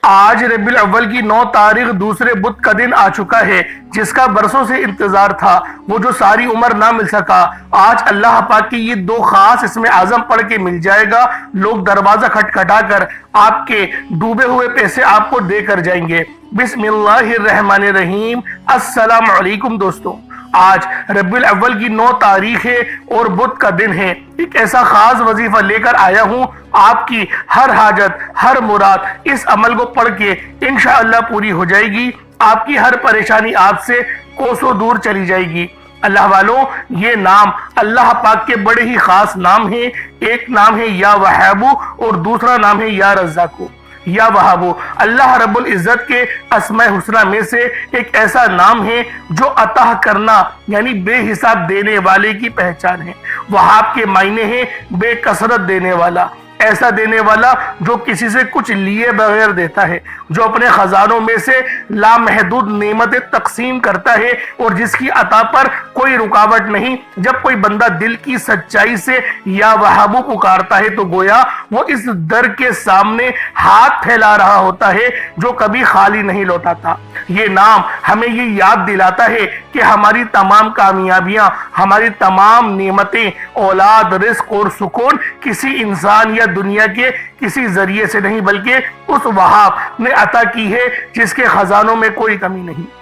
آج ربیع الاول کی 9 تاریخ دوسرے بدھ کا دن آ چکا ہے، جس کا برسوں سے انتظار تھا، وہ جو ساری عمر نہ مل سکا۔ آج اللہ پاک کی یہ 2 خاص اسم اعظم پڑھ کے مل جائے گا۔ لوگ دروازہ کھٹکھٹا کر آپ کے ڈوبے ہوئے پیسے آپ کو دے کر جائیں گے۔ بسم اللہ الرحمن الرحیم۔ السلام علیکم دوستو، آج ربیع الاول کی 9 تاریخ ہے اور بدھ کا دن ہے۔ ایک ایسا خاص وظیفہ لے کر آیا ہوں، آپ کی ہر حاجت، ہر مراد اس عمل کو پڑھ کے انشاءاللہ پوری ہو جائے گی۔ آپ کی ہر پریشانی آپ سے کوسوں دور چلی جائے گی۔ اللہ والوں، یہ نام اللہ پاک کے بڑے ہی خاص نام ہیں۔ ایک نام ہے یا وہابو اور دوسرا نام ہے یا رزاقو۔ یا وہابو اللہ رب العزت کے اسماء حسنہ میں سے ایک ایسا نام ہے جو عطا کرنا یعنی بے حساب دینے والے کی پہچان ہے۔ وہاب کے معنی ہے بے کثرت دینے والا، ایسا دینے والا جو کسی سے کچھ لیے بغیر دیتا ہے، جو اپنے خزانوں میں سے لامحدود نعمتیں تقسیم کرتا ہے اور جس کی عطا پر کوئی رکاوٹ نہیں۔ جب کوئی بندہ دل کی سچائی سے یا وہابو پکارتا ہے تو گویا وہ اس در کے سامنے ہاتھ پھیلا رہا ہوتا ہے جو کبھی خالی نہیں لوٹاتا۔ یہ نام ہمیں یہ یاد دلاتا ہے کہ ہماری تمام کامیابیاں، ہماری تمام نعمتیں، اولاد، رزق اور سکون کسی انسان یا دنیا کے کسی ذریعے سے نہیں بلکہ اس وہاب نے عطا کی ہے جس کے خزانوں میں کوئی کمی نہیں۔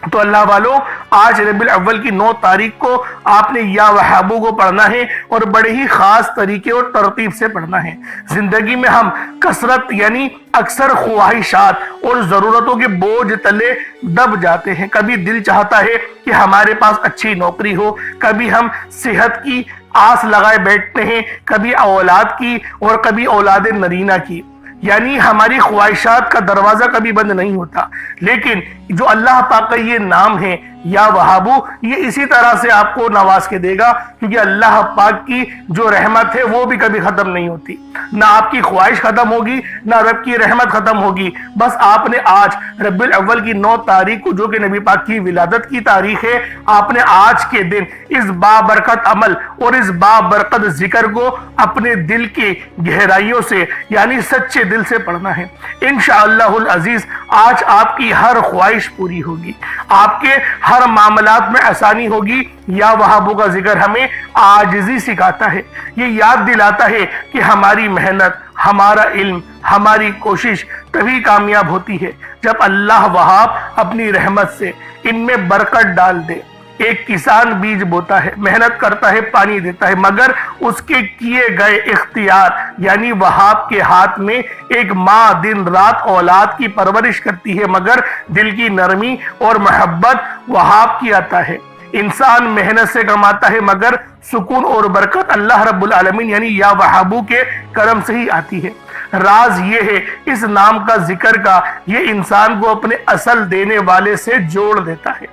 تو اللہ والوں، آج ربیع الاول کی 9 تاریخ کو آپ نے یا وہابو کو پڑھنا ہے اور بڑے ہی خاص طریقے اور ترتیب سے پڑھنا ہے۔ زندگی میں ہم کثرت یعنی اکثر خواہشات اور ضرورتوں کے بوجھ تلے دب جاتے ہیں۔ کبھی دل چاہتا ہے کہ ہمارے پاس اچھی نوکری ہو، کبھی ہم صحت کی آس لگائے بیٹھتے ہیں، کبھی اولاد کی اور کبھی اولاد نرینہ کی، یعنی ہماری خواہشات کا دروازہ کبھی بند نہیں ہوتا۔ لیکن جو اللہ پاک کا یہ نام ہے یا وہابو، یہ اسی طرح سے آپ کو نواز کے دے گا، کیونکہ اللہ پاک کی جو رحمت ہے وہ بھی کبھی ختم نہیں ہوتی۔ نہ آپ کی خواہش ختم ہوگی، نہ رب کی رحمت ختم ہوگی۔ بس آپ نے آج ربیع الاول کی 9 تاریخ کو، جو کہ نبی پاک کی ولادت کی تاریخ ہے، آپ نے آج کے دن اس بابرکت عمل اور اس بابرکت ذکر کو اپنے دل کی گہرائیوں سے یعنی سچے دل سے پڑھنا ہے۔ انشاءاللہ العزیز آج آپ کی ہر خواہش پوری ہوگی، آپ کے ہر معاملات میں آسانی ہوگی۔ یا وہابو کا ذکر ہمیں عاجزی سکھاتا ہے، یہ یاد دلاتا ہے کہ ہماری محنت، ہمارا علم، ہماری کوشش تبھی کامیاب ہوتی ہے جب اللہ وہاب اپنی رحمت سے ان میں برکت ڈال دے۔ ایک کسان بیج بوتا ہے، محنت کرتا ہے، پانی دیتا ہے، مگر اس کے کیے گئے اختیار یعنی وہاب کے ہاتھ میں ایک ماں دن رات اولاد کی پرورش کرتی ہے، مگر دل کی نرمی اور محبت وہاب کی عطا ہے۔ انسان محنت سے کماتا ہے مگر سکون اور برکت اللہ رب العالمین یعنی یا وہابو کے کرم سے ہی آتی ہے۔ راز یہ ہے اس نام کا ذکر کا، یہ انسان کو اپنے اصل دینے والے سے جوڑ دیتا ہے۔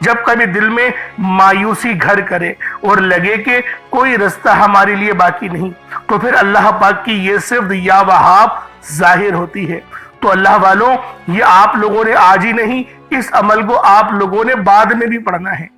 جب کبھی دل میں مایوسی گھر کرے اور لگے کہ کوئی رستہ ہمارے لیے باقی نہیں، تو پھر اللہ پاک کی یہ صفت یا وہاب ظاہر ہوتی ہے۔ تو اللہ والوں، یہ آپ لوگوں نے آج ہی نہیں، اس عمل کو آپ لوگوں نے بعد میں بھی پڑھنا ہے۔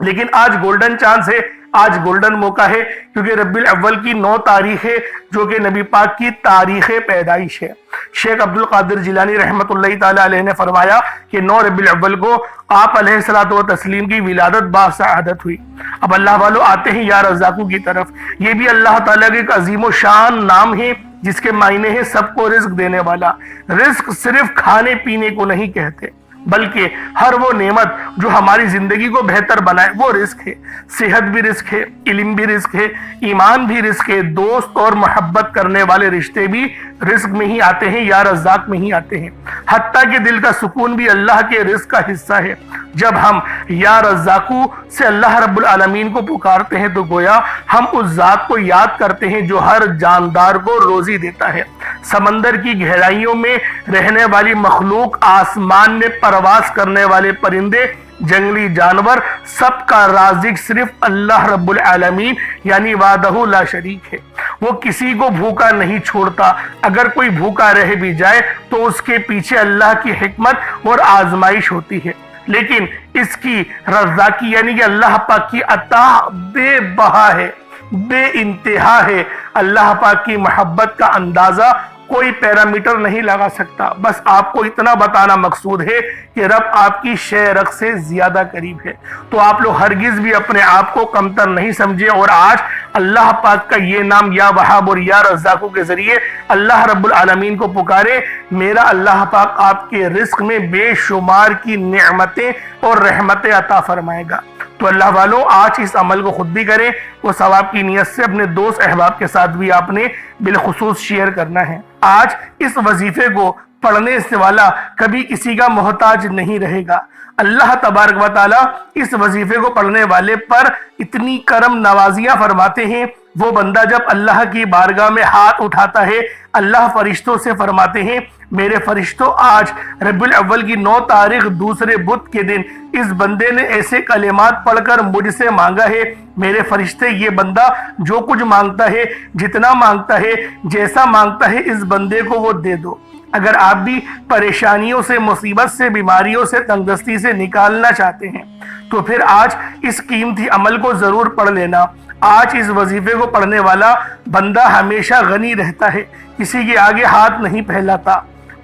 لیکن آج گولڈن چانس ہے، آج گولڈن موقع ہے، کیونکہ ربیع الاول کی 9 تاریخ ہے جو کہ نبی پاک کی تاریخ پیدائش ہے۔ شیخ عبد القادر جیلانی رحمت اللہ تعالی علیہ نے فرمایا کہ 9 ربیع الاول کو آپ علیہ الصلوۃ والتسلیم کی ولادت باسعادت ہوئی۔ اب اللہ والوں آتے ہیں یا رزاقو کی طرف۔ یہ بھی اللہ تعالیٰ کے ایک عظیم و شان نام ہے جس کے معنی ہے سب کو رزق دینے والا۔ رزق صرف کھانے پینے کو نہیں کہتے، بلکہ ہر وہ نعمت جو ہماری زندگی کو بہتر بنائے وہ رزق ہے۔ صحت بھی رزق ہے، علم بھی رزق ہے، ایمان بھی رزق ہے، دوست اور محبت کرنے والے رشتے بھی رزق میں ہی آتے ہیں، یا رزاق میں ہی آتے ہیں۔ حتیٰ کہ دل کا سکون بھی اللہ کے رزق کا حصہ ہے۔ جب ہم یا رزاقو سے اللہ رب العالمین کو پکارتے ہیں تو گویا ہم اس ذات کو یاد کرتے ہیں جو ہر جاندار کو روزی دیتا ہے۔ سمندر کی گہرائیوں میں رہنے والی مخلوق، آسمان میں پرواز کرنے والے پرندے، جنگلی جانور، سب کا رازق صرف اللہ رب العالمین یعنی وحدہ لا شریک ہے۔ وہ کسی کو بھوکا نہیں چھوڑتا، اگر کوئی بھوکا رہ بھی جائے تو اس کے پیچھے اللہ کی حکمت اور آزمائش ہوتی ہے۔ لیکن اس کی رزاقی یعنی کہ اللہ پاک کی عطا بے بہا ہے، بے انتہا ہے۔ اللہ پاک کی محبت کا اندازہ کوئی پیرامیٹر نہیں لگا سکتا، بس آپ کو اتنا بتانا مقصود ہے کہ رب آپ کی شے رخ سے زیادہ قریب ہے۔ تو آپ لوگ ہرگز بھی اپنے آپ کو کمتر نہیں سمجھیں، اور آج اللہ پاک کا یہ نام یا وہاب اور یا رزاق کے ذریعے اللہ رب العالمین کو پکارے۔ میرا اللہ پاک آپ کے رزق میں بے شمار کی نعمتیں اور رحمتیں عطا فرمائے گا۔ تو اللہ والوں، آج اس عمل کو خود بھی کریں، وہ ثواب کی نیت سے اپنے دوست احباب کے ساتھ بھی آپ نے بالخصوص شیئر کرنا ہے۔ آج اس وظیفے کو پڑھنے سے والا کبھی کسی کا محتاج نہیں رہے گا۔ اللہ تبارک و تعالیٰ اس وظیفے کو پڑھنے والے پر اتنی کرم نوازیاں فرماتے ہیں، وہ بندہ جب اللہ کی بارگاہ میں ہاتھ اٹھاتا ہے، اللہ فرشتوں سے فرماتے ہیں میرے فرشتوں، آج ربیع الاول کی 9 تاریخ دوسرے بدھ کے دن اس بندے نے ایسے کلمات پڑھ کر مجھ سے مانگا ہے، میرے فرشتے یہ بندہ جو کچھ مانگتا ہے، جتنا مانگتا ہے، جیسا مانگتا ہے، اس بندے کو وہ دے دو۔ اگر آپ بھی پریشانیوں سے، مصیبت سے، بیماریوں سے، تنگدستی سے نکالنا چاہتے ہیں تو پھر آج اس قیمتی عمل کو ضرور پڑھ لینا۔ آج اس وظیفے کو پڑھنے والا بندہ ہمیشہ غنی رہتا ہے، کسی کے آگے ہاتھ نہیں پھیلاتا،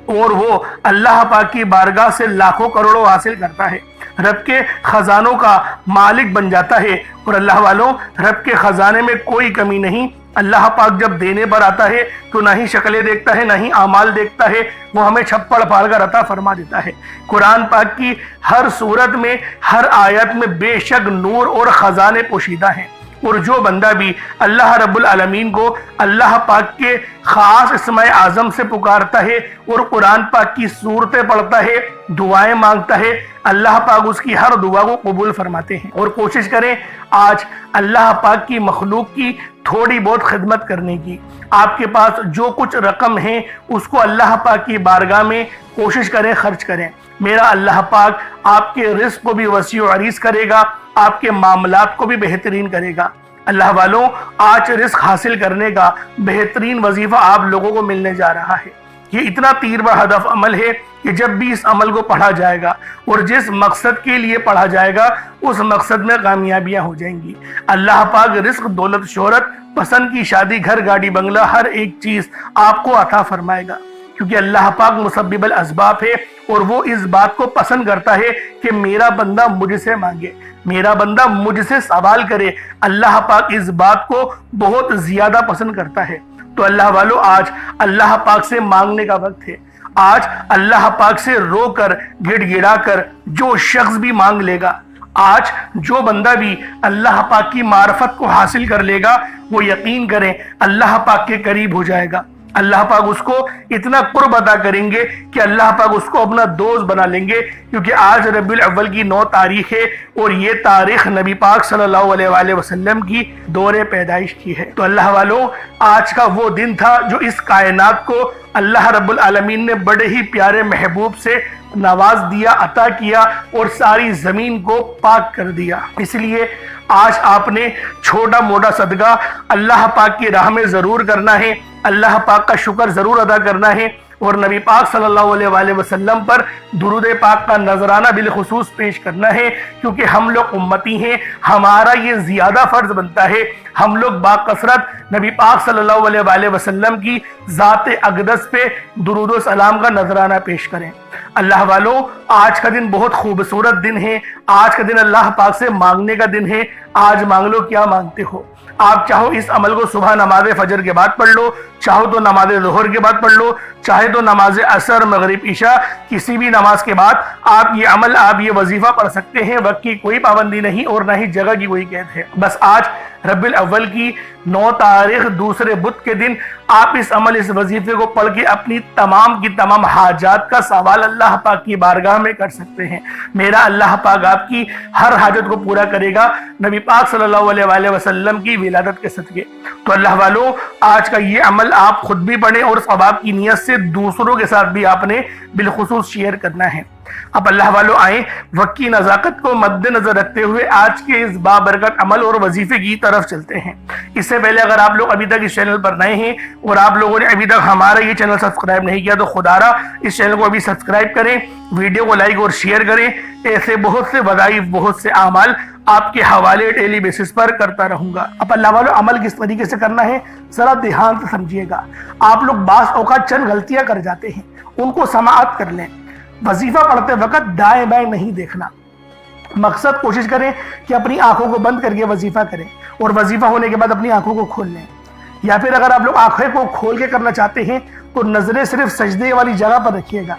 اور وہ اللہ پاک کی بارگاہ سے لاکھوں کروڑوں حاصل کرتا ہے، رب کے خزانوں کا مالک بن جاتا ہے۔ اور اللہ والوں، رب کے خزانے میں کوئی کمی نہیں۔ اللہ پاک جب دینے پر آتا ہے تو نہ ہی شکلیں دیکھتا ہے، نہ ہی اعمال دیکھتا ہے، وہ ہمیں چھپڑ پھاڑ کر عطا فرما دیتا ہے۔ قرآن پاک کی ہر صورت میں، ہر آیت میں بے شک نور اور خزانے پوشیدہ ہیں، اور جو بندہ بھی اللہ رب العالمین کو اللہ پاک کے خاص اسم اعظم سے پکارتا ہے اور قرآن پاک کی صورتیں پڑھتا ہے، دعائیں مانگتا ہے، اللہ پاک اس کی ہر دعا کو قبول فرماتے ہیں۔ اور کوشش کریں آج اللہ پاک کی مخلوق کی تھوڑی بہت خدمت کرنے کی۔ آپ کے پاس جو کچھ رقم ہے اس کو اللہ پاک کی بارگاہ میں کوشش کریں خرچ کریں۔ میرا اللہ پاک آپ کے رزق کو بھی وسیع و عریض کرے گا، آپ کے معاملات کو بھی بہترین کرے گا۔ اللہ والوں، آج رزق حاصل کرنے کا بہترین وظیفہ آپ لوگوں کو ملنے جا رہا ہے۔ یہ اتنا تیر بر ہدف عمل ہے کہ جب بھی اس عمل کو پڑھا جائے گا اور جس مقصد کے لیے پڑھا جائے گا اس مقصد میں کامیابیاں ہو جائیں گی۔ اللہ پاک رزق، دولت، شہرت، پسند کی شادی، گھر، گاڑی، بنگلہ، ہر ایک چیز آپ کو عطا فرمائے گا، کیونکہ اللہ پاک مسبب الاسباب ہے، اور وہ اس بات کو پسند کرتا ہے کہ میرا بندہ مجھ سے مانگے، میرا بندہ مجھ سے سوال کرے۔ اللہ پاک اس بات کو بہت زیادہ پسند کرتا ہے۔ تو اللہ والوں، آج اللہ پاک سے مانگنے کا وقت ہے۔ آج اللہ پاک سے رو کر، گڑ گڑا کر جو شخص بھی مانگ لے گا، آج جو بندہ بھی اللہ پاک کی معرفت کو حاصل کر لے گا، وہ یقین کریں اللہ پاک کے قریب ہو جائے گا۔ اللہ پاک اس کو اتنا قرب عطا کریں گے کہ اللہ پاک اس کو اپنا دوست بنا لیں گے، کیونکہ آج ربیع الاول کی 9 تاریخ ہے، اور یہ تاریخ نبی پاک صلی اللہ علیہ وآلہ وسلم کی دور پیدائش کی ہے۔ تو اللہ والوں، آج کا وہ دن تھا جو اس کائنات کو اللہ رب العالمین نے بڑے ہی پیارے محبوب سے نواز دیا، عطا کیا، اور ساری زمین کو پاک کر دیا۔ اس لیے آج آپ نے چھوٹا موٹا صدقہ اللہ پاک کی راہ میں ضرور کرنا ہے، اللہ پاک کا شکر ضرور ادا کرنا ہے، اور نبی پاک صلی اللہ علیہ وآلہ وسلم پر درود پاک کا نذرانہ بالخصوص پیش کرنا ہے، کیونکہ ہم لوگ امتی ہیں، ہمارا یہ زیادہ فرض بنتا ہے، ہم لوگ باکثرت نبی پاک صلی اللہ علیہ وآلہ وسلم کی ذات اقدس پہ درود و سلام کا نذرانہ پیش کریں۔ اللہ والوں، آج کا دن بہت خوبصورت دن ہے، آج کا دن اللہ پاک سے مانگنے کا دن ہے۔ آج مانگ لو، کیا مانگتے ہو؟ آپ چاہو اس عمل کو صبح نماز فجر کے بعد پڑھ لو، چاہو تو نماز ظہر کے بعد پڑھ لو، چاہے تو نماز عصر، مغرب، عشاء، کسی بھی نماز کے بعد آپ یہ عمل، آپ یہ وظیفہ پڑھ سکتے ہیں۔ وقت کی کوئی پابندی نہیں اور نہ ہی جگہ کی کوئی قید ہے۔ بس آج ربیع الاول کی 9 تاریخ دوسرے بدھ کے دن آپ اس عمل، اس وظیفے کو پڑھ کے اپنی تمام کی تمام حاجات کا سوال اللہ پاک کی بارگاہ میں کر سکتے ہیں۔ میرا اللہ پاک آپ کی ہر حاجت کو پورا کرے گا، نبی پاک صلی اللہ علیہ وآلہ وسلم کی ولادت کے صدقے۔ تو اللہ والوں، آج کا یہ عمل آپ خود بھی پڑھیں اور ثواب کی نیت سے دوسروں کے ساتھ بھی آپ نے بالخصوص شیئر کرنا ہے۔ اب اللہ والوں آئیں، وقت کی نزاکت کو مد نظر رکھتے ہوئے آج کے اس بابرکت عمل اور وظیفے کی طرف چلتے ہیں۔ اس سے پہلے اگر آپ لوگ ابھی تک اس چینل پر نئے ہیں اور آپ لوگوں نے ابھی تک ہمارا یہ چینل سبسکرائب نہیں کیا تو خدارا اس چینل کو ابھی سبسکرائب کریں، ویڈیو کو لائک اور شیئر کریں۔ ایسے بہت سے وظائف، بہت سے اعمال آپ کے حوالے ڈیلی بیسس پر کرتا رہوں گا۔ اب اللہ والو عمل کس طریقے سے کرنا ہے ذرا دھیان سے سمجھیے گا۔ آپ لوگ بعض اوقات چند غلطیاں کر جاتے ہیں، ان کو سماعت کر لیں۔ وظیفہ پڑھتے وقت دائیں بائیں نہیں دیکھنا۔ مقصد کوشش کریں کہ اپنی آنکھوں کو بند کر کے وظیفہ کریں، اور وظیفہ ہونے کے بعد اپنی آنکھوں کو کھول لیں۔ یا پھر اگر آپ لوگ آنکھیں کو کھول کے کرنا چاہتے ہیں تو نظریں صرف سجدے والی جگہ پر رکھیے گا۔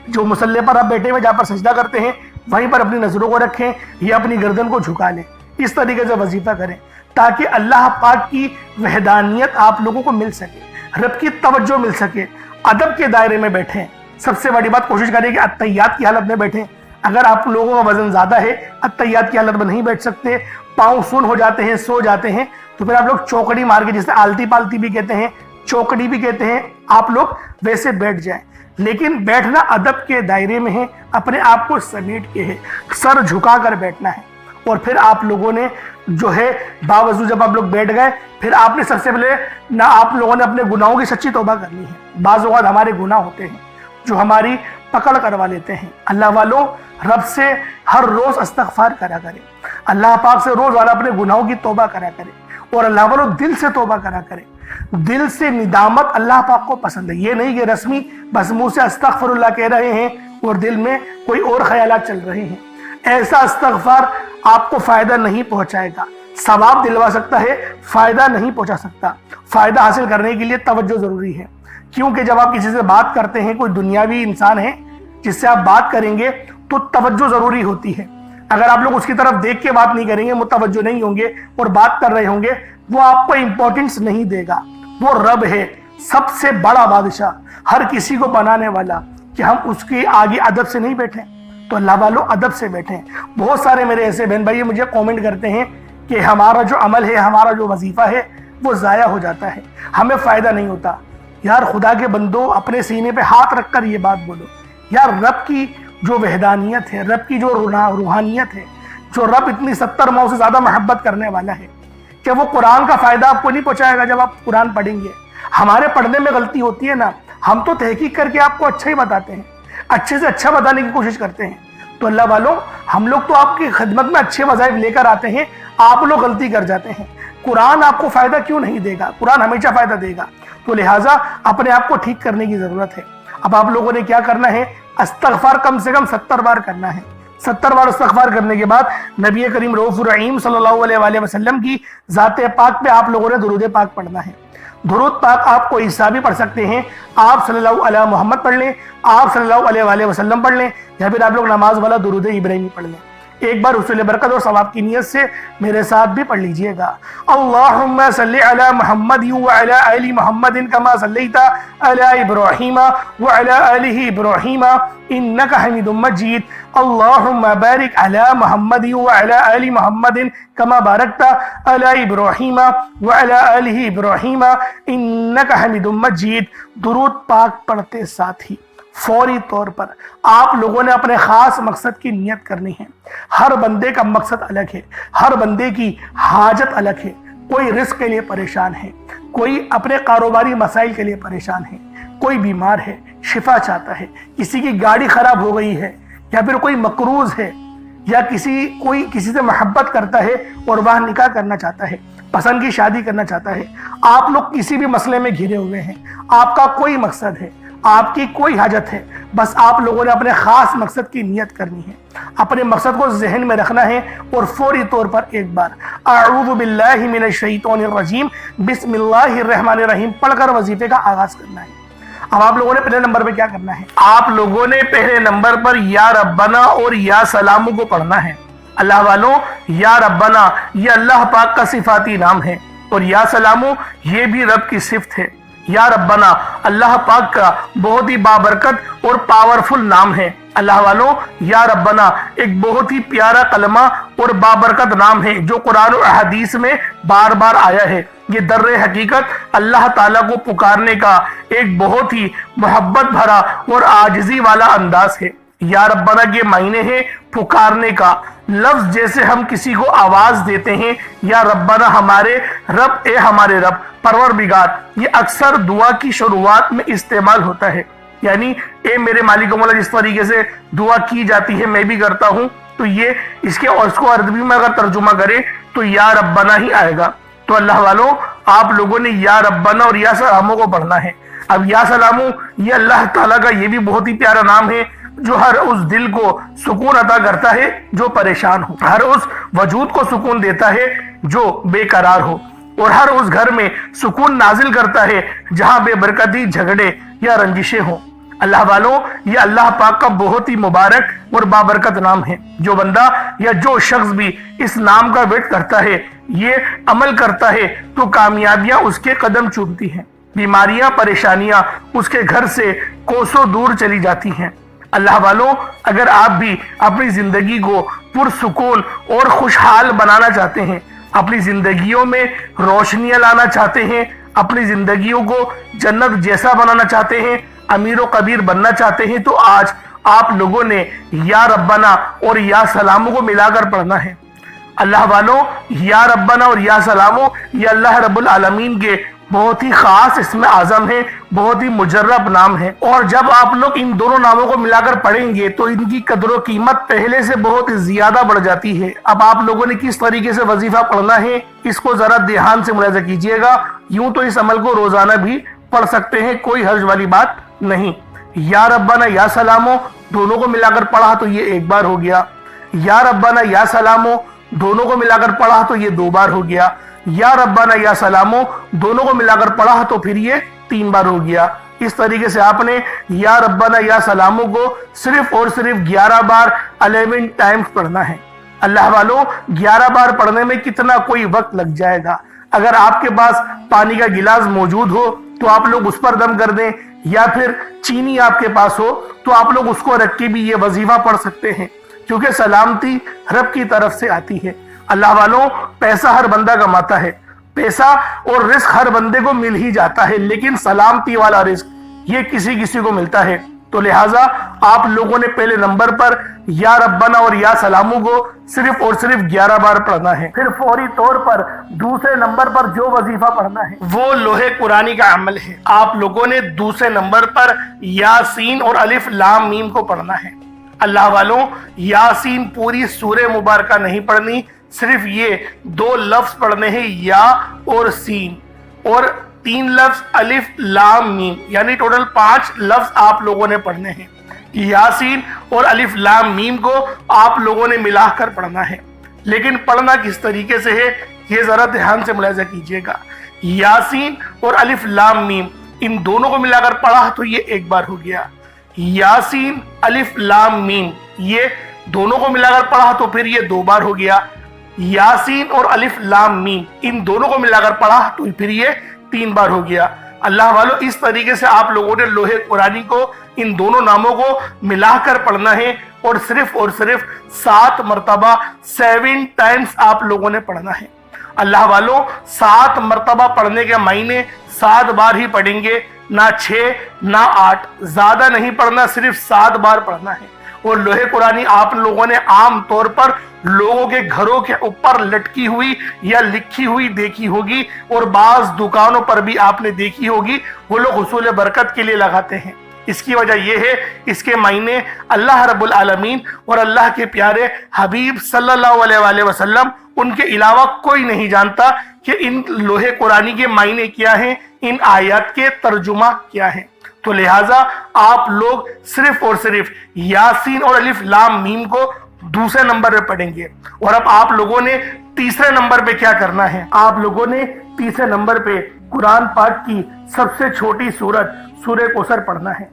جو مصلی پر آپ بیٹھے ہوئے جہاں پر سجدہ کرتے ہیں وہیں پر اپنی نظروں کو رکھیں یا اپنی گردن کو جھکا لیں۔ اس طریقے سے وظیفہ کریں تاکہ اللہ پاک کی وحدانیت آپ لوگوں کو مل سکے، رب کی توجہ مل سکے۔ ادب کے دائرے میں بیٹھیں۔ سب سے بڑی بات کوشش کریں کہ اتحیات کی حالت میں بیٹھیں۔ اگر آپ لوگوں کا وزن زیادہ ہے، اتحیات کی حالت میں نہیں بیٹھ سکتے، پاؤں سن ہو جاتے ہیں، سو جاتے ہیں، تو پھر آپ لوگ چوکڑی مار کے، جسے آلتی پالتی بھی کہتے ہیں، چوکڑی بھی کہتے ہیں، آپ لوگ ویسے بیٹھ جائیں۔ لیکن بیٹھنا ادب کے دائرے میں ہے، اپنے آپ کو سمیٹ کے ہے، سر جھکا کر بیٹھنا ہے۔ اور پھر آپ لوگوں نے جو ہے باوضو جب آپ لوگ بیٹھ گئے، پھر آپ نے سب سے پہلے نہ آپ لوگوں نے اپنے گناہوں کی سچی توبہ کرنی ہے۔ بعض اوقات ہمارے گناہ ہوتے ہیں جو ہماری پکڑ کروا لیتے ہیں۔ اللہ والوں رب سے ہر روز استغفار کرا کرے، اللہ پاک سے روز والا اپنے گناہوں کی توبہ کرا کرے، اور اللہ والوں دل سے توبہ کرا کرے۔ دل سے ندامت اللہ پاک کو پسند ہے، یہ نہیں کہ رسمی بس منہ سے استغفر اللہ کہہ رہے ہیں اور دل میں کوئی اور خیالات چل رہے ہیں۔ ایسا استغفار آپ کو فائدہ نہیں پہنچائے گا، ثواب دلوا سکتا ہے، فائدہ نہیں پہنچا سکتا۔ فائدہ حاصل کرنے کے لیے توجہ ضروری ہے، کیونکہ جب آپ کسی سے بات کرتے ہیں، کوئی دنیاوی انسان ہے جس سے آپ بات کریں گے تو توجہ ضروری ہوتی ہے۔ اگر آپ لوگ اس کی طرف دیکھ کے بات نہیں کریں گے، متوجہ نہیں ہوں گے اور بات کر رہے ہوں گے، وہ آپ کو امپورٹنس نہیں دے گا۔ وہ رب ہے، سب سے بڑا بادشاہ، ہر کسی کو بنانے والا، کہ ہم اس کے آگے ادب سے نہیں بیٹھیں۔ تو اللہ والوں ادب سے بیٹھیں۔ بہت سارے میرے ایسے بہن بھائی مجھے کومنٹ کرتے ہیں کہ ہمارا جو عمل ہے، ہمارا جو وظیفہ ہے وہ ضائع ہو جاتا ہے، ہمیں فائدہ نہیں ہوتا۔ یار خدا کے بندو، اپنے سینے پہ ہاتھ رکھ کر یہ بات بولو، یار رب کی جو وحدانیت ہے، رب کی جو روحانیت ہے، جو رب اتنی 70 ماؤں سے زیادہ محبت کرنے والا ہے، کہ وہ قرآن کا فائدہ آپ کو نہیں پہنچائے گا جب آپ قرآن پڑھیں گے۔ ہمارے پڑھنے میں غلطی ہوتی ہے نا، ہم تو تحقیق کر کے آپ کو اچھا ہی بتاتے ہیں، اچھے سے اچھا بتانے کی کوشش کرتے ہیں۔ تو اللہ والوں ہم لوگ تو آپ کی خدمت میں اچھے وظائف لے کر آتے ہیں، آپ لوگ غلطی کر جاتے ہیں۔ قرآن آپ کو فائدہ کیوں نہیں دے گا؟ قرآن ہمیشہ فائدہ دے گا۔ تو لہٰذا اپنے آپ کو ٹھیک کرنے کی ضرورت ہے۔ اب آپ لوگوں نے کیا کرنا ہے؟ استغفار کم سے کم 70 بار کرنا ہے۔ 70 بار استغفار کرنے کے بعد نبی کریم رؤوف الرحیم صلی اللہ علیہ وآلہ وسلم کی ذات پاک پہ آپ لوگوں نے درود پاک پڑھنا ہے۔ درود پاک آپ کو عیسیٰ بھی پڑھ سکتے ہیں، آپ صلی اللہ علیہ محمد پڑھ لیں، آپ صلی اللہ علیہ وآلہ وسلم پڑھ لیں، یا پھر آپ لوگ نماز والا درود ابراہیمی پڑھ لیں۔ ایک بار حصول برکت اور ثواب کی نیت سے میرے ساتھ بھی پڑھ لیجئے گا۔ اللہم صلی علی محمد وعلی آل محمد کما صلیت علی ابراہیم وعلی آل ابراہیم انک حمید مجید۔ اللہم بارک علی محمد وعلی آل محمد کما بارکت علی ابراہیم وعلی آل ابراہیم انک حمید مجید۔ درود پاک پڑھتے ساتھ ہی فوری طور پر آپ لوگوں نے اپنے خاص مقصد کی نیت کرنی ہے۔ ہر بندے کا مقصد الگ ہے، ہر بندے کی حاجت الگ ہے۔ کوئی رزق کے لیے پریشان ہے، کوئی اپنے کاروباری مسائل کے لیے پریشان ہے، کوئی بیمار ہے شفا چاہتا ہے، کسی کی گاڑی خراب ہو گئی ہے، یا پھر کوئی مقروض ہے، یا کوئی کسی سے محبت کرتا ہے اور وہ نکاح کرنا چاہتا ہے، پسند کی شادی کرنا چاہتا ہے۔ آپ لوگ کسی بھی مسئلے میں گھرے ہوئے ہیں، آپ کا کوئی مقصد ہے، آپ کی کوئی حاجت ہے، بس آپ لوگوں نے اپنے خاص مقصد کی نیت کرنی ہے، اپنے مقصد کو ذہن میں رکھنا ہے، اور فوری طور پر ایک بار اعوذ باللہ من الشیطان الرجیم بسم اللہ الرحمن الرحیم پڑھ کر وظیفے کا آغاز کرنا ہے۔ اب آپ لوگوں نے پہلے نمبر پہ کیا کرنا ہے؟ آپ لوگوں نے پہلے نمبر پر یا ربنا اور یا سلامو کو پڑھنا ہے۔ اللہ والوں یا ربنا یہ اللہ پاک کا صفاتی نام ہے، اور یا سلامو یہ بھی رب کی صفت ہے۔ یا ربنا اللہ پاک کا بہت ہی بابرکت اور پاورفل نام ہے۔ اللہ والوں یا ربنا ایک بہت ہی پیارا کلمہ اور بابرکت نام ہے جو قرآن و حدیث میں بار بار آیا ہے۔ یہ در حقیقت اللہ تعالیٰ کو پکارنے کا ایک بہت ہی محبت بھرا اور عاجزی والا انداز ہے۔ یا ربنا کے معنی ہے پکارنے کا لفظ، جیسے ہم کسی کو آواز دیتے ہیں یا ربنا ہمارے رب، اے ہمارے رب، پروردگار، یہ اکثر دعا کی شروعات میں استعمال ہوتا ہے، یعنی اے میرے مالک و مولا، جس طریقے سے دعا کی جاتی ہے میں بھی کرتا ہوں، تو یہ اس کو عربی میں اگر ترجمہ کرے تو یا ربنا ہی آئے گا۔ تو اللہ والوں، آپ لوگوں نے یا ربنا اور یا سلاموں کو پڑھنا ہے۔ اب یا سلاموں یہ اللہ تعالیٰ کا یہ بھی بہت ہی پیارا نام ہے جو ہر اس دل کو سکون عطا کرتا ہے جو پریشان ہو، ہر اس وجود کو سکون دیتا ہے جو بے قرار ہو، اور ہر اس گھر میں سکون نازل کرتا ہے جہاں بے برکتی، جھگڑے یا رنجشیں ہوں۔ اللہ والوں، یہ اللہ پاک کا بہت ہی مبارک اور بابرکت نام ہے۔ جو بندہ یا جو شخص بھی اس نام کا ورد کرتا ہے، یہ عمل کرتا ہے، تو کامیابیاں اس کے قدم چومتی ہیں، بیماریاں، پریشانیاں اس کے گھر سے کوسوں دور چلی جاتی ہیں۔ اللہ والوں، اگر آپ بھی اپنی زندگی کو پرسکون اور خوشحال بنانا چاہتے ہیں، اپنی زندگیوں میں روشنیاں لانا چاہتے ہیں، اپنی زندگیوں کو جنت جیسا بنانا چاہتے ہیں، امیر و کبیر بننا چاہتے ہیں، تو آج آپ لوگوں نے یا ربنا اور یا سلاموں کو ملا کر پڑھنا ہے۔ اللہ والوں، یا ربنا اور یا سلاموں یہ اللہ رب العالمین کے بہت ہی خاص اسم اعظم ہے، بہت ہی مجرب نام ہے، اور جب آپ لوگ ان دونوں ناموں کو ملا کر پڑھیں گے تو ان کی قدر و قیمت پہلے سے بہت زیادہ بڑھ جاتی ہے۔ اب آپ لوگوں نے کس طریقے سے وظیفہ پڑھنا ہے اس کو ذرا دھیان سے ملاحظہ کیجئے گا۔ یوں تو اس عمل کو روزانہ بھی پڑھ سکتے ہیں، کوئی حرج والی بات نہیں۔ یا ربنا یا سلاموں دونوں کو ملا کر پڑھا تو یہ ایک بار ہو گیا، یا ربنا یا سلاموں دونوں کو ملا کر پڑھا تو یہ 2 بار ہو گیا، یا ربنا یا سلاموں دونوں کو ملا کر پڑھا تو پھر یہ 3 بار ہو گیا۔ اس طریقے سے آپ نے یا ربنا یا سلاموں کو صرف اور صرف 11 بار 11 ٹائمز پڑھنا ہے۔ اللہ والوں، 11 بار پڑھنے میں کتنا کوئی وقت لگ جائے گا۔ اگر آپ کے پاس پانی کا گلاس موجود ہو تو آپ لوگ اس پر دم کر دیں، یا پھر چینی آپ کے پاس ہو تو آپ لوگ اس کو رکھ کے بھی یہ وظیفہ پڑھ سکتے ہیں، کیونکہ سلامتی رب کی طرف سے آتی ہے۔ اللہ والوں، پیسہ ہر بندہ کماتا ہے، پیسہ اور رزق ہر بندے کو مل ہی جاتا ہے، لیکن سلامتی والا رزق یہ کسی کو ملتا ہے۔ تو لہٰذا آپ لوگوں نے پہلے نمبر پر یا ربنا اور یا سلاموں کو صرف اور صرف 11 بار پڑھنا ہے۔ پھر فوری طور پر دوسرے نمبر پر جو وظیفہ پڑھنا ہے وہ لوح قرآنی کا عمل ہے۔ آپ لوگوں نے دوسرے نمبر پر یاسین اور الف لام میم کو پڑھنا ہے۔ اللہ والوں، یاسین پوری سورہ مبارکہ نہیں پڑھنی، صرف یہ 2 لفظ پڑھنے ہیں، یا اور سین، اور 3 لفظ الف لام میم، یعنی ٹوٹل 5 لفظ آپ لوگوں نے پڑھنے ہیں۔ یاسین اور الف لام میم کو آپ لوگوں نے ملا کر پڑھنا ہے، لیکن پڑھنا کس طریقے سے ہے یہ ذرا دھیان سے ملاحظہ کیجئے گا۔ یاسین اور الف لام میم ان دونوں کو ملا کر پڑھا تو یہ 1 بار ہو گیا، یاسین الف لام میم یہ دونوں کو ملا کر پڑھا تو پھر یہ 2 بار ہو گیا، یاسین اور الف لام میم ان دونوں کو ملا کر پڑھا تو پھر یہ 3 بار ہو گیا۔ اللہ والوں، اس طریقے سے آپ لوگوں نے لوح قرآنی کو ان دونوں ناموں کو ملا کر پڑھنا ہے، اور صرف 7 مرتبہ 7 ٹائمز آپ لوگوں نے پڑھنا ہے۔ اللہ والوں، 7 مرتبہ پڑھنے کے معنی 7 بار ہی پڑھیں گے، نہ 6 نہ 8، زیادہ نہیں پڑھنا، صرف 7 بار پڑھنا ہے۔ اور لوح قرآنی آپ لوگوں نے عام طور پر لوگوں کے گھروں کے اوپر لٹکی ہوئی یا لکھی ہوئی دیکھی ہوگی، اور بعض دکانوں پر بھی آپ نے دیکھی ہوگی، وہ لوگ حصول برکت کے لیے لگاتے ہیں۔ اس کی وجہ یہ ہے، اس کے معنی اللہ رب العالمین اور اللہ کے پیارے حبیب صلی اللہ علیہ وآلہ وسلم ان کے علاوہ کوئی نہیں جانتا کہ ان لوح قرآنی کے معنی کیا ہیں، ان آیات کے ترجمہ کیا ہیں۔ تو لہٰذا آپ لوگ صرف اور صرف یاسین اور الف لام میم کو دوسرے نمبر پہ پڑھیں گے۔ اور اب آپ لوگوں نے تیسرے نمبر پہ کیا کرنا ہے؟ آپ لوگوں نے تیسرے نمبر پہ قرآن پاک کی سب سے چھوٹی سورت سورہ کوثر پڑھنا ہے۔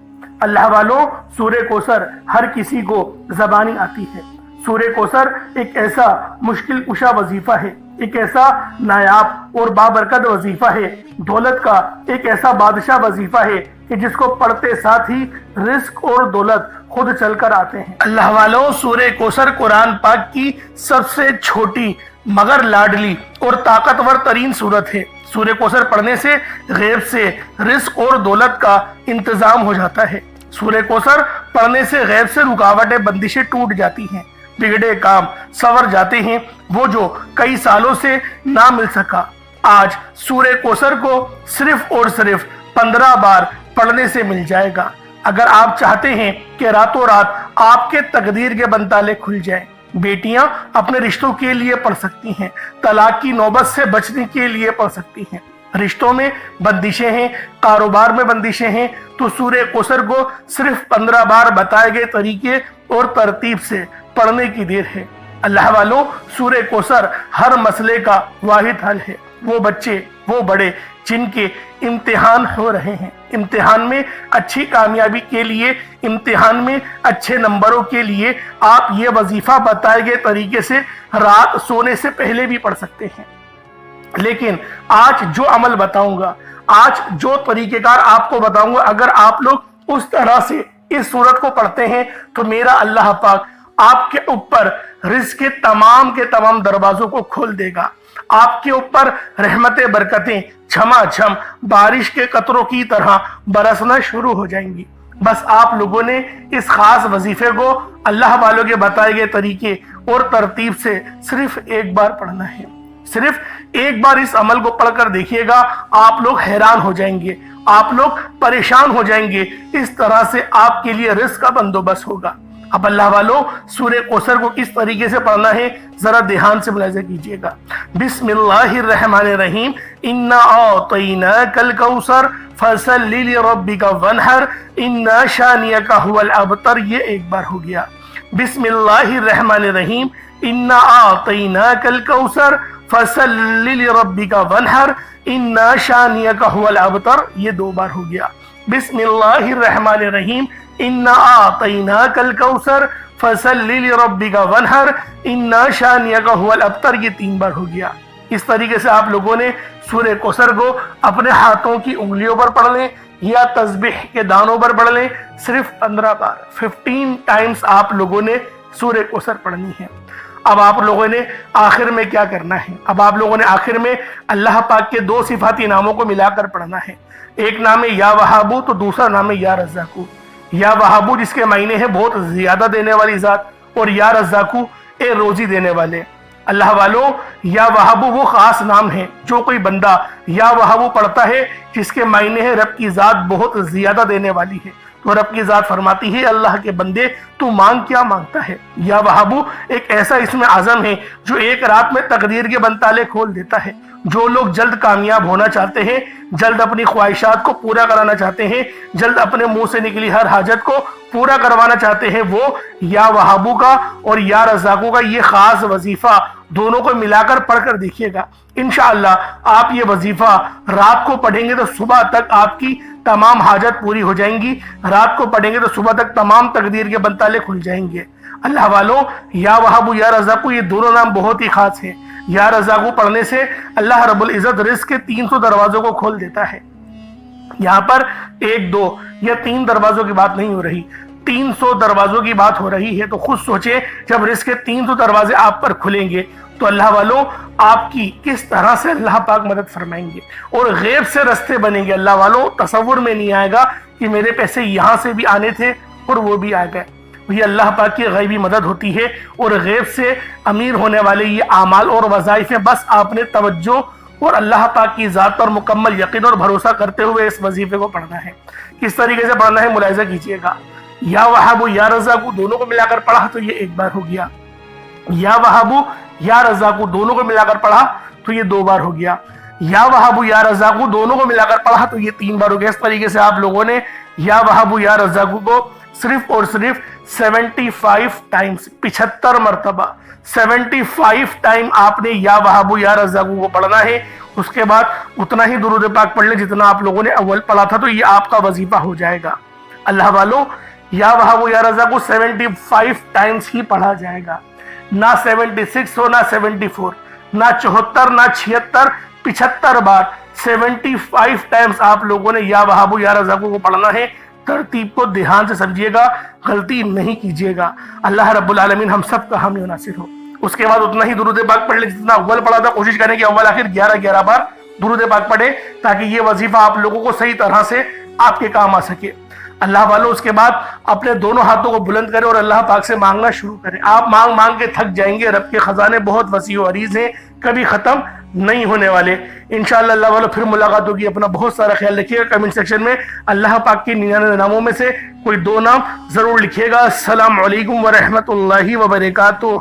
اللہ والوں، سورہ کوثر ہر کسی کو زبانی آتی ہے۔ سورہ کوثر ایک ایسا مشکل کشا وظیفہ ہے، ایک ایسا نایاب اور بابرکت وظیفہ ہے، دولت کا ایک ایسا بادشاہ وظیفہ ہے کہ جس کو پڑھتے ساتھ ہی رزق اور دولت خود چل کر آتے ہیں۔ اللہ والوں، سورہ کوثر قرآن پاک کی سب سے چھوٹی مگر لاڈلی اور طاقتور ترین سورت ہے۔ سورہ کوثر پڑھنے سے غیب سے رزق اور دولت کا انتظام ہو جاتا ہے۔ سورہ کوثر پڑھنے سے غیب سے رکاوٹیں، بندشیں ٹوٹ جاتی ہیں، بگڑے کام سنور جاتے ہیں، وہ جو کئی سالوں سے نہ مل سکا آج سورہ کوثر کو صرف اور صرف 15 بار پڑھنے سے مل جائے گا۔ اگر آپ چاہتے ہیں کہ راتوں رات آپ کے تقدیر کے بنتالے کھل جائیں، بیٹیاں اپنے رشتوں کے لیے پڑھ سکتی ہیں، طلاق کی نوبت سے بچنے کے لیے پڑھ سکتی ہیں۔ رشتوں میں بندشیں ہیں، کاروبار میں بندشیں ہیں، تو سورہ کوثر کو صرف 15 بار بتائے گئے طریقے اور ترتیب سے پڑھنے کی دیر ہے۔ اللہ والوں، سورہ کوثر ہر مسئلے کا واحد حل ہے۔ وہ بچے، وہ بڑے جن کے امتحان ہو رہے ہیں، امتحان میں اچھی کامیابی کے لیے، امتحان میں اچھے نمبروں کے لیے آپ یہ وظیفہ بتائے گئے طریقے سے رات سونے سے پہلے بھی پڑھ سکتے ہیں۔ لیکن آج جو عمل بتاؤں گا، آج جو طریقہ کار آپ کو بتاؤں گا، اگر آپ لوگ اس طرح سے اس سورت کو پڑھتے ہیں تو میرا اللہ پاک آپ کے اوپر رزق کے تمام دروازوں کو کھول دے گا۔ آپ کے اوپر رحمتیں، برکتیں جھما جھم بارش کے قطروں کی طرح برسنا شروع ہو جائیں گی۔ بس آپ لوگوں نے اس خاص وظیفے کو اللہ والوں کے بتائے گئے طریقے اور ترتیب سے صرف ایک بار پڑھنا ہے۔ صرف ایک بار اس عمل کو پڑھ کر دیکھیے گا، آپ لوگ حیران ہو جائیں گے، آپ لوگ پریشان ہو جائیں گے۔ اس طرح سے آپ کے لیے رزق کا بندوبست ہوگا۔ اب اللہ والوں، سورہ کوثر کو کس طریقے سے پڑھنا ہے ذرا دھیان سے ملاحظہ کیجئے گا۔ بسم اللہ الرحمن الرحیم، انا اعطیناک الکوثر فصل لربک وانحر ان شانئک هو الابتر، یہ ایک بار ہو گیا۔ بسم اللہ الرحمن الرحیم، انا اعطیناک الکوثر فصل لربک وانحر ان شانئک هو الابتر، یہ دو بار ہو گیا۔ بسم اللہ الرحمن الرحیم، انا اعطیناک الکوثر فصل لربک وانحر ان شانئک هو الابتر، یہ تین بار ہو گیا۔ اس طریقے سے آپ لوگوں نے سورہ کوثر کو اپنے ہاتھوں کی انگلیوں پر پڑھ لیں یا تسبیح کے دانوں پر پڑھ لیں، صرف 15 بار 15 ٹائمز آپ لوگوں نے سورہ کوثر پڑھنی ہے۔ اب آپ لوگوں نے آخر میں کیا کرنا ہے؟ اب آپ لوگوں نے آخر میں اللہ پاک کے دو صفاتی ناموں کو ملا کر پڑھنا ہے۔ ایک نام ہے یا وہابو، تو دوسرا نام ہے یا رزاقو۔ یا وہابو جس کے معنی ہے بہت زیادہ دینے والی ذات، اور یا رزاقو اے روزی دینے والے۔ اللہ والوں، یا وہابو وہ خاص نام ہے جو کوئی بندہ یا وہابو پڑھتا ہے جس کے معنی ہے رب کی ذات بہت زیادہ دینے والی ہے، تو رب کی ذات فرماتی ہے اللہ کے بندے تو مانگ کیا مانگتا ہے۔ یا وہابو ایک ایسا اسم اعظم ہے جو ایک رات میں تقدیر کے بند تالے کھول دیتا ہے۔ جو لوگ جلد کامیاب ہونا چاہتے ہیں، جلد اپنی خواہشات کو پورا کرانا چاہتے ہیں، جلد اپنے منہ سے نکلی ہر حاجت کو پورا کروانا چاہتے ہیں، وہ یا وہابو کا اور یا رزاقو کا یہ خاص وظیفہ دونوں کو ملا کر پڑھ کر دیکھیے گا۔ انشاءاللہ آپ یہ وظیفہ رات کو پڑھیں گے تو صبح تک آپ کی تمام حاجت پوری ہو جائیں گی، رات کو پڑھیں گے تو صبح تک تمام تقدیر کے بند تالے کھل جائیں گے۔ اللہ والوں، یا وہابو یا رزاقو یہ دونوں نام بہت ہی خاص ہیں۔ یا رزاقو پڑھنے سے اللہ رب العزت رزق کے 300 دروازوں کو کھول دیتا ہے۔ یہاں پر 1 2 یا 3 دروازوں کی بات نہیں ہو رہی، 300 دروازوں کی بات ہو رہی ہے۔ تو خود سوچیں جب رزق کے 300 دروازے آپ پر کھلیں گے تو اللہ والوں آپ کی کس طرح سے اللہ پاک مدد فرمائیں گے، اور غیب سے رستے بنیں گے۔ اللہ والوں تصور میں نہیں آئے گا کہ میرے پیسے یہاں سے بھی آنے تھے اور وہ بھی آ گئے۔ یہ اللہ پاک کی غیبی مدد ہوتی ہے، اور غیب سے امیر ہونے والے یہ اعمال اور وظائف ہیں۔ بس آپ نے توجہ اور اللہ پاک کی ذات پر مکمل یقین اور بھروسہ کرتے ہوئے اس وظیفے کو پڑھنا ہے۔ کس طریقے سے پڑھنا ہے ملاحظہ کیجئے گا۔ یا وہابو یا رزاقو دونوں کو ملا کر پڑھا تو یہ ایک بار ہو گیا۔ یا وہابو یا رزاقو دونوں کو ملا کر پڑھا تو یہ 2 بار ہو گیا۔ یا وہابو یا رزاقو دونوں کو ملا کر پڑھا تو یہ 3 بار ہو گیا۔ اس طریقے سے آپ لوگوں نے یا وہابو یا رزاقو کو صرف اور صرف 75 ٹائمز 75 مرتبہ 75 ٹائم آپ نے یا وہابو یا رزاقو کو پڑھنا ہے۔ اس کے بعد اتنا ہی درود پاک پڑھ لیں جتنا آپ لوگوں نے اول پڑھا تھا، تو یہ آپ کا وظیفہ ہو جائے گا۔ اللہ والوں، یا وہابو یا رزاقو 75 ٹائمز ہی پڑھا جائے گا، نہ 76 ہو، نہ 74، نہ 74، نہ 76، 75 بار 75 ٹائمز آپ لوگوں نے یا وہابو یا رزاقو کو پڑھنا ہے۔ ترتیب کو دھیان سے سمجھیے گا، غلطی نہیں کیجیے گا۔ اللہ رب العالمین ہم سب کا حامی و ناصر ہو۔ اس کے بعد اتنا ہی درود پاک پڑھ لیں جتنا اول پڑھا تھا۔ کوشش کریں کہ اول آخر 11 بار درود پاک پڑھیں تاکہ یہ وظیفہ آپ لوگوں کو صحیح طرح سے آپ کے کام آ سکے۔ اللہ والوں، اس کے بعد اپنے دونوں ہاتھوں کو بلند کریں اور اللہ پاک سے مانگنا شروع کریں۔ آپ مانگ کے تھک جائیں گے۔ رب کے خزانے بہت وسیع و عریض ہیں، کبھی ختم نہیں ہونے والے۔ انشاءاللہ اللہ والوں پھر ملاقات ہوگی۔ اپنا بہت سارا خیال رکھیے گا۔ کمنٹ سیکشن میں اللہ پاک کے 99 ناموں میں سے کوئی 2 نام ضرور لکھیے گا۔ السلام علیکم ورحمۃ اللہ وبرکاتہ۔